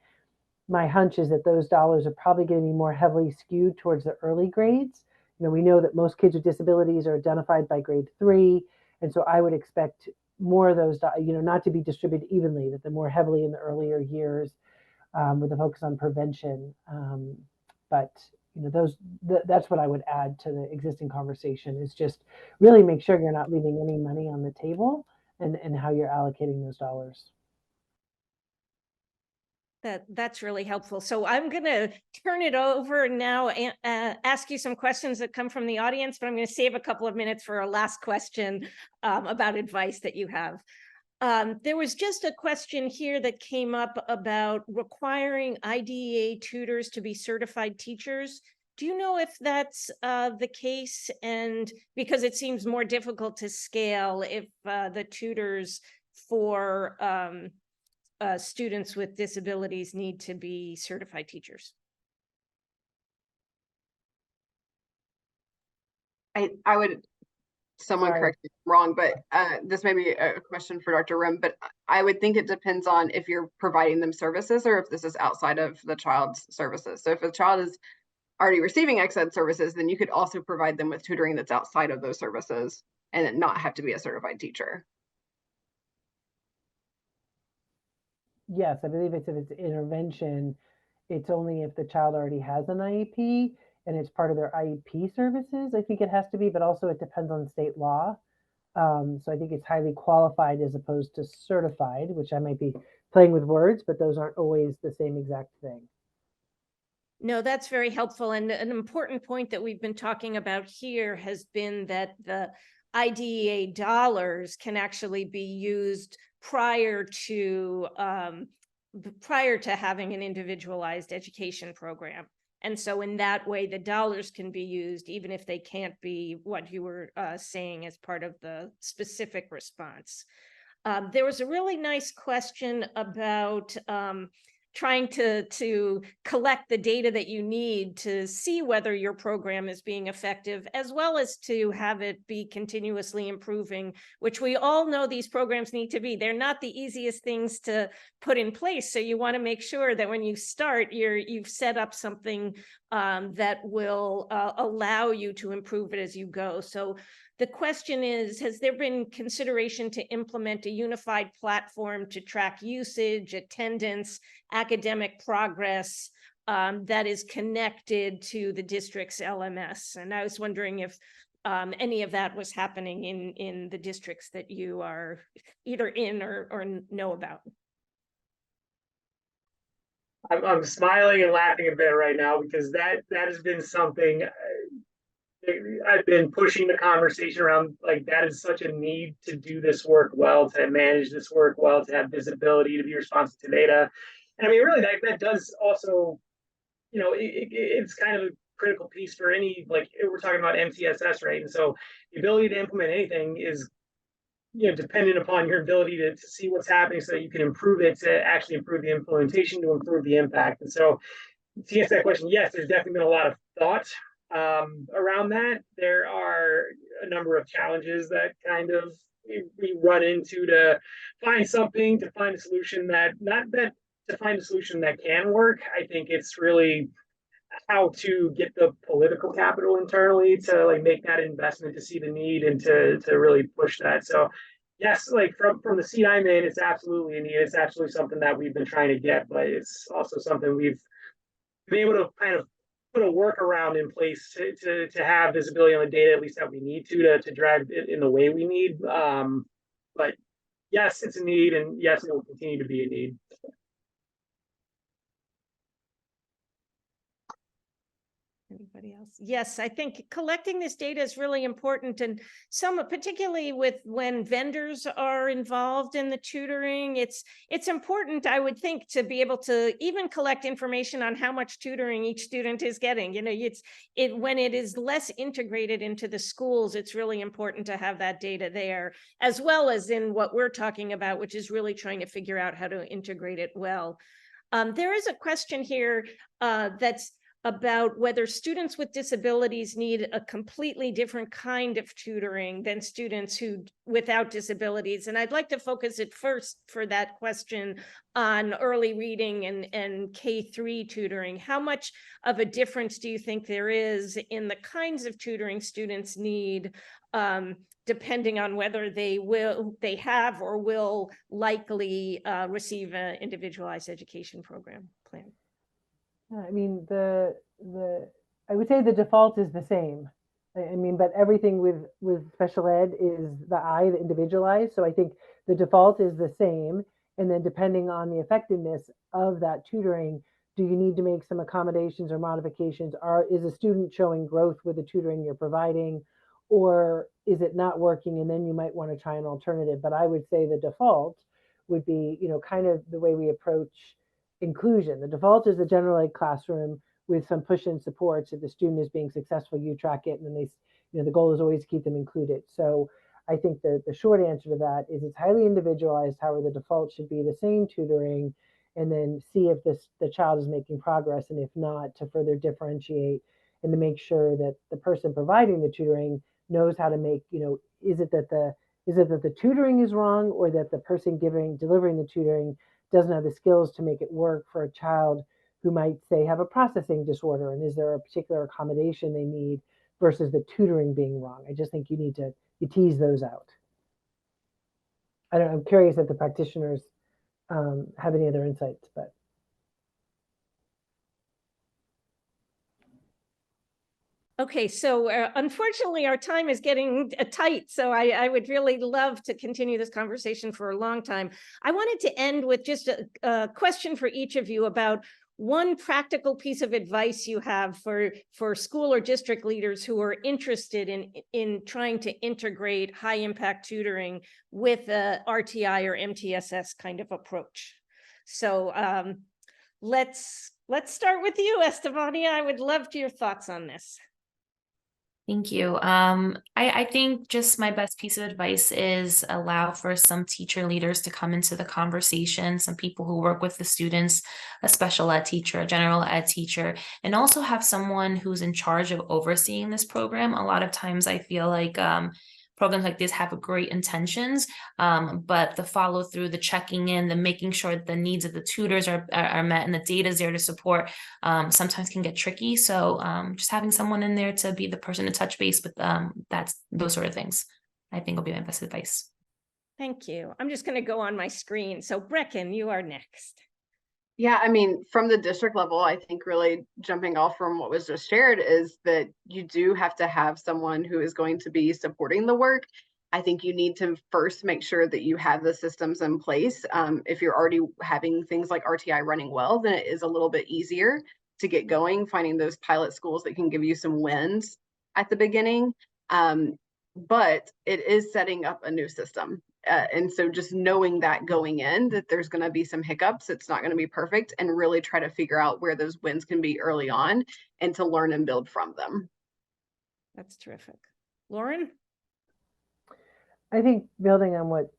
S2: My hunch is that those dollars are probably going to be more heavily skewed towards the early grades. You know, we know that most kids with disabilities are identified by grade 3. And so I would expect more of those, you know, not to be distributed evenly, that they're more heavily in the earlier years with a focus on prevention. But, you know, that's what I would add to the existing conversation, is just really make sure you're not leaving any money on the table and how you're allocating those dollars.
S1: That's really helpful. So I'm going to turn it over now and ask you some questions that come from the audience, but I'm going to save a couple of minutes for a last question about advice that you have. There was just a question here that came up about requiring IDEA tutors to be certified teachers. Do you know if that's the case? And because it seems more difficult to scale if the tutors for students with disabilities need to be certified teachers.
S4: I would, someone
S2: Sorry.
S4: correct me if I'm wrong, but this may be a question for Dr. Rhim, but I would think it depends on if you're providing them services or if this is outside of the child's services. So if a child is already receiving ex-ed services, then you could also provide them with tutoring that's outside of those services and it not have to be a certified teacher.
S2: Yes, I believe if it's intervention, it's only if the child already has an IEP and it's part of their IEP services, I think it has to be, but also it depends on state law. So I think it's highly qualified as opposed to certified, which I might be playing with words, but those aren't always the same exact thing.
S1: No, that's very helpful. And an important point that we've been talking about here has been that the IDEA dollars can actually be used prior to having an individualized education program. And so in that way, the dollars can be used, even if they can't be what you were saying as part of the specific response. There was a really nice question about trying to collect the data that you need to see whether your program is being effective, as well as to have it be continuously improving, which we all know these programs need to be. They're not the easiest things to put in place. So you want to make sure that when you start, you've set up something that will allow you to improve it as you go. So the question is, has there been consideration to implement a unified platform to track usage, attendance, academic progress that is connected to the district's LMS? And I was wondering if any of that was happening in the districts that you are either in or know about.
S5: I'm smiling and laughing a bit right now because that has been something I've been pushing the conversation around. Like, that is such a need to do this work well, to manage this work well, to have visibility, to be responsive to data. And I mean, really, that does also, you know, it's kind of a critical piece for any, like, we're talking about MTSS, right? And so the ability to implement anything is, you know, dependent upon your ability to see what's happening so that you can improve it, to actually improve the implementation, to improve the impact. And so to answer that question, yes, there's definitely been a lot of thought around that. There are a number of challenges that kind of we run into to find something, to find a solution that, not that to find a solution that can work. I think it's really how to get the political capital internally to like make that investment, to see the need and to really push that. So yes, like from the seat I'm in, it's absolutely a need. It's absolutely something that we've been trying to get, but it's also something we've been able to kind of put a workaround in place to have visibility on the data, at least that we need to drive it in the way we need. But yes, it's a need, and yes, it will continue to be a need.
S1: Anybody else? Yes, I think collecting this data is really important, and particularly with when vendors are involved in the tutoring, it's important, I would think, to be able to even collect information on how much tutoring each student is getting. You know, when it is less integrated into the schools, it's really important to have that data there, as well as in what we're talking about, which is really trying to figure out how to integrate it well. There is a question here that's about whether students with disabilities need a completely different kind of tutoring than students without disabilities. And I'd like to focus it first for that question on early reading and K-3 tutoring. How much of a difference do you think there is in the kinds of tutoring students need, depending on whether they have or will likely receive an individualized education program plan?
S2: I mean, I would say the default is the same. I mean, but everything with special ed is the individualized. So I think the default is the same. And then depending on the effectiveness of that tutoring, do you need to make some accommodations or modifications? Is a student showing growth with the tutoring you're providing, or is it not working? And then you might want to try an alternative. But I would say the default would be, kind of the way we approach inclusion. The default is a general ed classroom with some push-in supports. If the student is being successful, you track it, and then the goal is always to keep them included. So I think the short answer to that is it's highly individualized. However, the default should be the same tutoring, and then see if the child is making progress, and if not, to further differentiate and to make sure that the person providing the tutoring knows how to make, is it that the tutoring is wrong, or that the person delivering the tutoring doesn't have the skills to make it work for a child who might, say, have a processing disorder, and is there a particular accommodation they need versus the tutoring being wrong? I just think you tease those out. I don't know, I'm curious if the practitioners have any other insights, but.
S1: Okay, so unfortunately, our time is getting tight, so I would really love to continue this conversation for a long time. I wanted to end with just a question for each of you about one practical piece of advice you have for school or district leaders who are interested in trying to integrate high impact tutoring with a RTI or MTSS kind of approach. So let's start with you, Estefania. I would love your thoughts on this.
S3: Thank you. I think just my best piece of advice is allow for some teacher leaders to come into the conversation, some people who work with the students, a special ed teacher, a general ed teacher, and also have someone who's in charge of overseeing this program. A lot of times I feel like programs like this have great intentions, but the follow through, the checking in, the making sure that the needs of the tutors are met and the data is there to support sometimes can get tricky. So just having someone in there to be the person to touch base with those sort of things, I think will be my best advice.
S1: Thank you. I'm just going to go on my screen. So Breckan, you are next.
S4: Yeah, I mean, from the district level, I think really jumping off from what was just shared is that you do have to have someone who is going to be supporting the work. I think you need to first make sure that you have the systems in place. If you're already having things like RTI running well, then it is a little bit easier to get going, finding those pilot schools that can give you some wins at the beginning. But it is setting up a new system. And so just knowing that going in, that there's going to be some hiccups, it's not going to be perfect, and really try to figure out where those wins can be early on and to learn and build from them.
S1: That's terrific. Lauren?
S2: I think building on what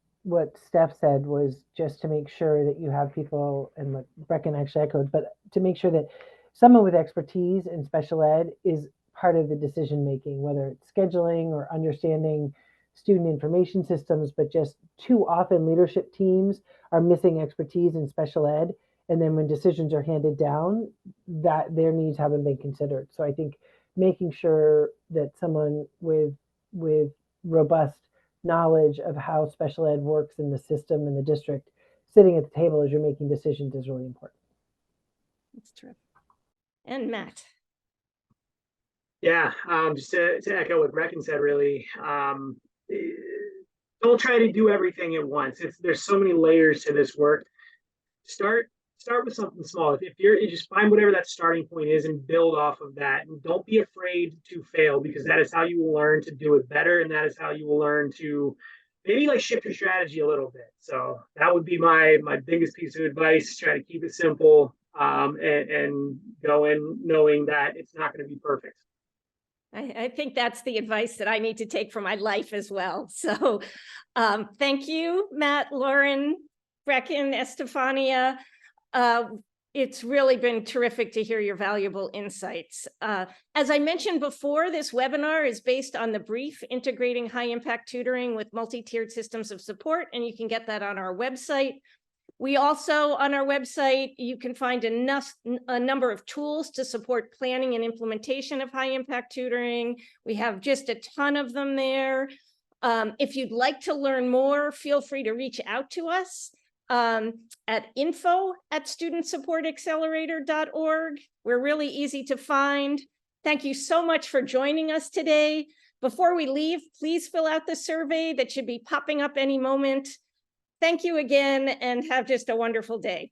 S2: Steph said was just to make sure that you have people, and what Breckan actually echoed, but to make sure that someone with expertise in special ed is part of the decision making, whether it's scheduling or understanding student information systems. But just too often leadership teams are missing expertise in special ed, and then when decisions are handed down, that their needs haven't been considered. So I think making sure that someone with robust knowledge of how special ed works in the system and the district sitting at the table as you're making decisions is really important.
S1: That's terrific. And Matt?
S5: Yeah, just to echo what Breckan said, really, don't try to do everything at once. There's so many layers to this work. Start with something small. If you just find whatever that starting point is and build off of that, and don't be afraid to fail, because that is how you will learn to do it better, and that is how you will learn to maybe like shift your strategy a little bit. So that would be my biggest piece of advice. Try to keep it simple, and go in knowing that it's not going to be perfect.
S1: I think that's the advice that I need to take for my life as well. So thank you, Matt, Lauren, Breckan, Estefania. It's really been terrific to hear your valuable insights. As I mentioned before, this webinar is based on the brief, Integrating High Impact Tutoring with Multi-Tiered Systems of Support, and you can get that on our website. We also, on our website, you can find a number of tools to support planning and implementation of high impact tutoring. We have just a ton of them there. If you'd like to learn more, feel free to reach out to us at info@studentsupportaccelerator.org. We're really easy to find. Thank you so much for joining us today. Before we leave, please fill out the survey that should be popping up any moment. Thank you again and have just a wonderful day.